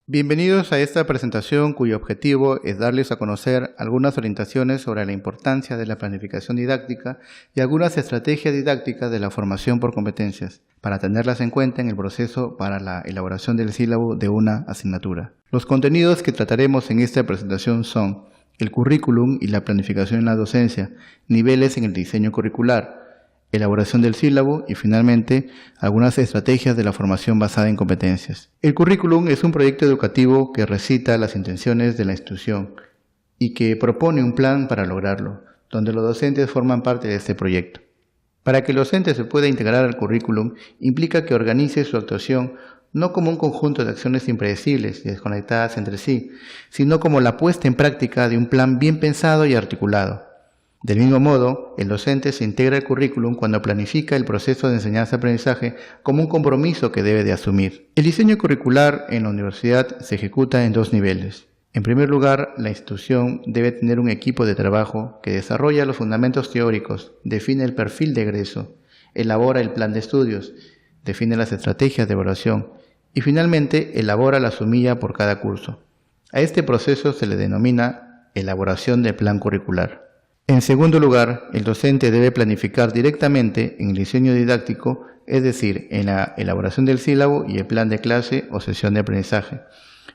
Bienvenidos a esta presentación cuyo objetivo es darles a conocer algunas orientaciones sobre la importancia de la planificación didáctica y algunas estrategias didácticas de la formación por competencias, para tenerlas en cuenta en el proceso para la elaboración del sílabo de una asignatura. Los contenidos que trataremos en esta presentación son el currículum y la planificación en la docencia, niveles en el diseño curricular, elaboración del sílabo y finalmente algunas estrategias de la formación basada en competencias. El currículum es un proyecto educativo que recita las intenciones de la institución y que propone un plan para lograrlo, donde los docentes forman parte de este proyecto. Para que el docente se pueda integrar al currículum implica que organice su actuación no como un conjunto de acciones impredecibles y desconectadas entre sí, sino como la puesta en práctica de un plan bien pensado y articulado. Del mismo modo, el docente se integra al currículum cuando planifica el proceso de enseñanza-aprendizaje como un compromiso que debe de asumir. El diseño curricular en la universidad se ejecuta en dos niveles. En primer lugar, la institución debe tener un equipo de trabajo que desarrolla los fundamentos teóricos, define el perfil de egreso, elabora el plan de estudios, define las estrategias de evaluación y finalmente elabora la sumilla por cada curso. A este proceso se le denomina elaboración del plan curricular. En segundo lugar, el docente debe planificar directamente en el diseño didáctico, es decir, en la elaboración del sílabo y el plan de clase o sesión de aprendizaje,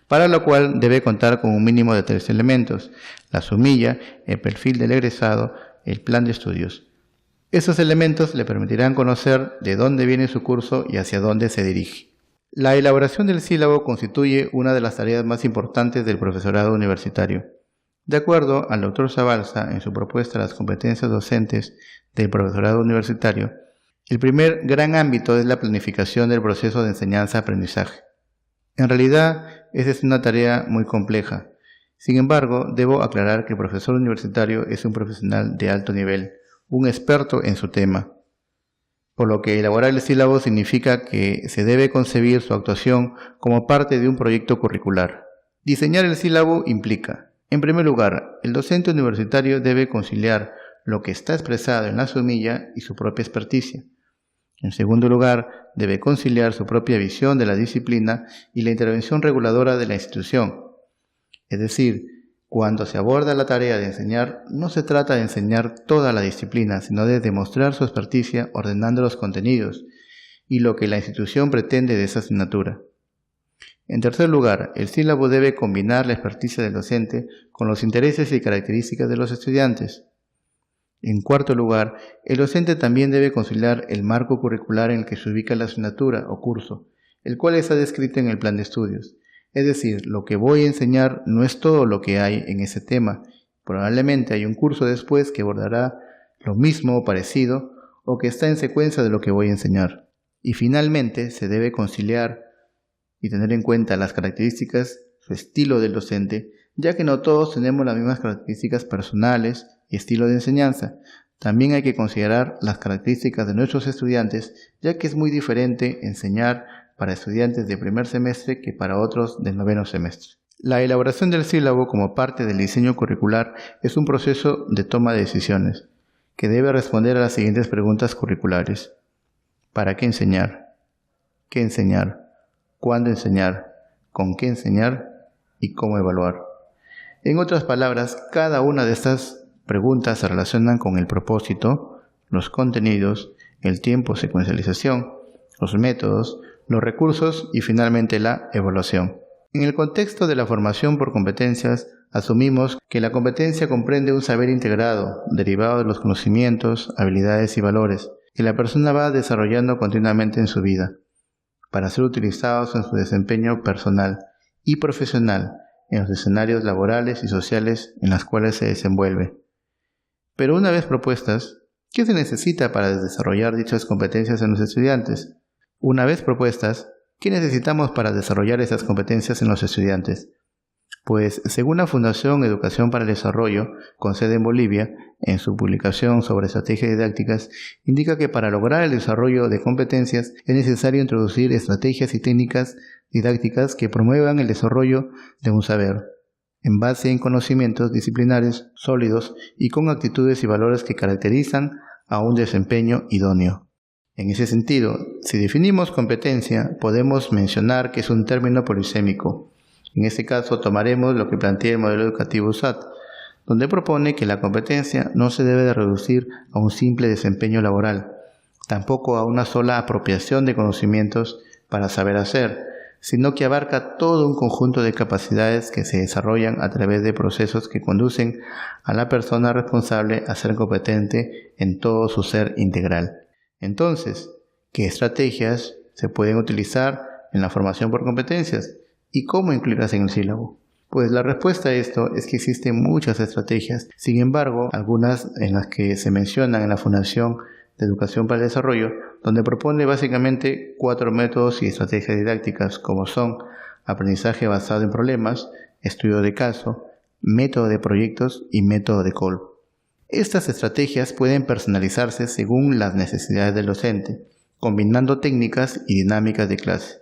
para lo cual debe contar con un mínimo de 3 elementos: la sumilla, el perfil del egresado, el plan de estudios. Esos elementos le permitirán conocer de dónde viene su curso y hacia dónde se dirige. La elaboración del sílabo constituye una de las tareas más importantes del profesorado universitario. De acuerdo al Dr. Zabalza, en su propuesta Las competencias docentes del profesorado universitario, el primer gran ámbito es la planificación del proceso de enseñanza-aprendizaje. En realidad, esa es una tarea muy compleja. Sin embargo, debo aclarar que el profesor universitario es un profesional de alto nivel, un experto en su tema. Por lo que elaborar el sílabo significa que se debe concebir su actuación como parte de un proyecto curricular. Diseñar el sílabo implica: en primer lugar, el docente universitario debe conciliar lo que está expresado en la sumilla y su propia experticia. En segundo lugar, debe conciliar su propia visión de la disciplina y la intervención reguladora de la institución. Es decir, cuando se aborda la tarea de enseñar, no se trata de enseñar toda la disciplina, sino de demostrar su experticia ordenando los contenidos y lo que la institución pretende de esa asignatura. En tercer lugar, el sílabo debe combinar la experticia del docente con los intereses y características de los estudiantes. En cuarto lugar, el docente también debe conciliar el marco curricular en el que se ubica la asignatura o curso, el cual está descrito en el plan de estudios. Es decir, lo que voy a enseñar no es todo lo que hay en ese tema. Probablemente hay un curso después que abordará lo mismo o parecido, o que está en secuencia de lo que voy a enseñar. Y finalmente, se debe conciliar y tener en cuenta las características, su estilo del docente, ya que no todos tenemos las mismas características personales y estilo de enseñanza. También hay que considerar las características de nuestros estudiantes, ya que es muy diferente enseñar para estudiantes de primer semestre que para otros del noveno semestre. La elaboración del sílabo como parte del diseño curricular es un proceso de toma de decisiones, que debe responder a las siguientes preguntas curriculares: ¿para qué enseñar? ¿Qué enseñar? ¿Cuándo enseñar? ¿Con qué enseñar? ¿Y cómo evaluar? En otras palabras, cada una de estas preguntas se relacionan con el propósito, los contenidos, el tiempo de secuencialización, los métodos, los recursos y finalmente la evaluación. En el contexto de la formación por competencias, asumimos que la competencia comprende un saber integrado, derivado de los conocimientos, habilidades y valores, que la persona va desarrollando continuamente en su vida, para ser utilizados en su desempeño personal y profesional en los escenarios laborales y sociales en los cuales se desenvuelve. Pero una vez propuestas, ¿qué se necesita para desarrollar dichas competencias en los estudiantes? Una vez propuestas, ¿qué necesitamos para desarrollar esas competencias en los estudiantes? Pues, según la Fundación Educación para el Desarrollo, con sede en Bolivia, en su publicación sobre estrategias didácticas, indica que para lograr el desarrollo de competencias es necesario introducir estrategias y técnicas didácticas que promuevan el desarrollo de un saber, en base en conocimientos disciplinares sólidos y con actitudes y valores que caracterizan a un desempeño idóneo. En ese sentido, si definimos competencia, podemos mencionar que es un término polisémico, En este caso tomaremos lo que plantea el modelo educativo SAT, donde propone que la competencia no se debe de reducir a un simple desempeño laboral, tampoco a una sola apropiación de conocimientos para saber hacer, sino que abarca todo un conjunto de capacidades que se desarrollan a través de procesos que conducen a la persona responsable a ser competente en todo su ser integral. Entonces, ¿qué estrategias se pueden utilizar en la formación por competencias y cómo incluirlas en el sílabo? Pues la respuesta a esto es que existen muchas estrategias. Sin embargo, algunas en las que se mencionan en la Fundación de Educación para el Desarrollo, donde propone básicamente 4 métodos y estrategias didácticas, como son aprendizaje basado en problemas, estudio de caso, método de proyectos y método de Kolb. Estas estrategias pueden personalizarse según las necesidades del docente, combinando técnicas y dinámicas de clase.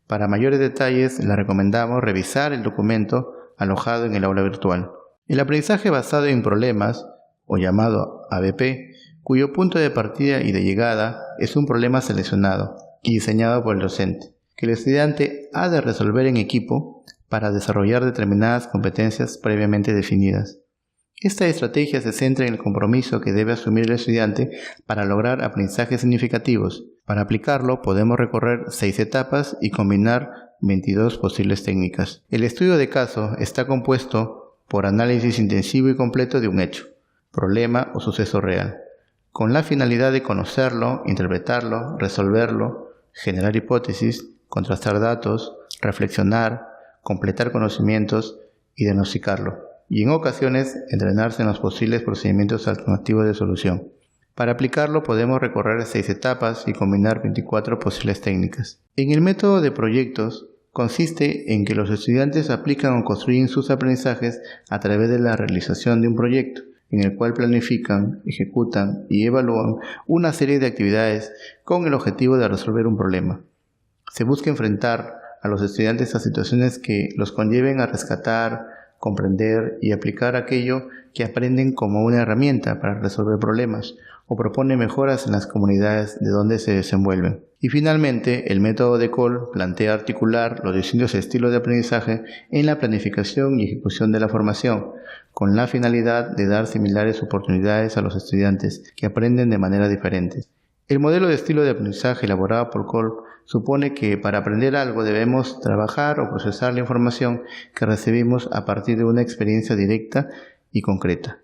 Para mayores detalles, les recomendamos revisar el documento alojado en el aula virtual. El aprendizaje basado en problemas, o llamado ABP, cuyo punto de partida y de llegada es un problema seleccionado y diseñado por el docente, que el estudiante ha de resolver en equipo para desarrollar determinadas competencias previamente definidas. Esta estrategia se centra en el compromiso que debe asumir el estudiante para lograr aprendizajes significativos. Para aplicarlo podemos recorrer 6 etapas y combinar 22 posibles técnicas. El estudio de caso está compuesto por análisis intensivo y completo de un hecho, problema o suceso real, con la finalidad de conocerlo, interpretarlo, resolverlo, generar hipótesis, contrastar datos, reflexionar, completar conocimientos y diagnosticarlo, y en ocasiones entrenarse en los posibles procedimientos alternativos de solución. Para aplicarlo podemos recorrer 6 etapas y combinar 24 posibles técnicas. En el método de proyectos consiste en que los estudiantes aplican o construyen sus aprendizajes a través de la realización de un proyecto, en el cual planifican, ejecutan y evalúan una serie de actividades con el objetivo de resolver un problema. Se busca enfrentar a los estudiantes a situaciones que los conlleven a rescatar, comprender y aplicar aquello que aprenden como una herramienta para resolver problemas o propone mejoras en las comunidades de donde se desenvuelven. Y finalmente, el método de Kolb plantea articular los distintos estilos de aprendizaje en la planificación y ejecución de la formación, con la finalidad de dar similares oportunidades a los estudiantes que aprenden de manera diferente. El modelo de estilo de aprendizaje elaborado por Kolb supone que para aprender algo debemos trabajar o procesar la información que recibimos a partir de una experiencia directa y concreta.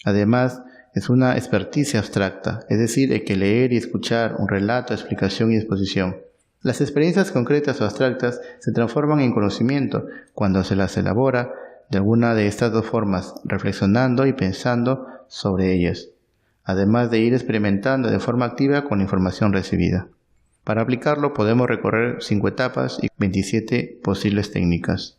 Además, es una experticia abstracta, es decir, hay que leer y escuchar un relato, explicación y exposición. Las experiencias concretas o abstractas se transforman en conocimiento cuando se las elabora de alguna de estas dos formas, reflexionando y pensando sobre ellas, además de ir experimentando de forma activa con la información recibida. Para aplicarlo podemos recorrer 5 etapas y 27 posibles técnicas.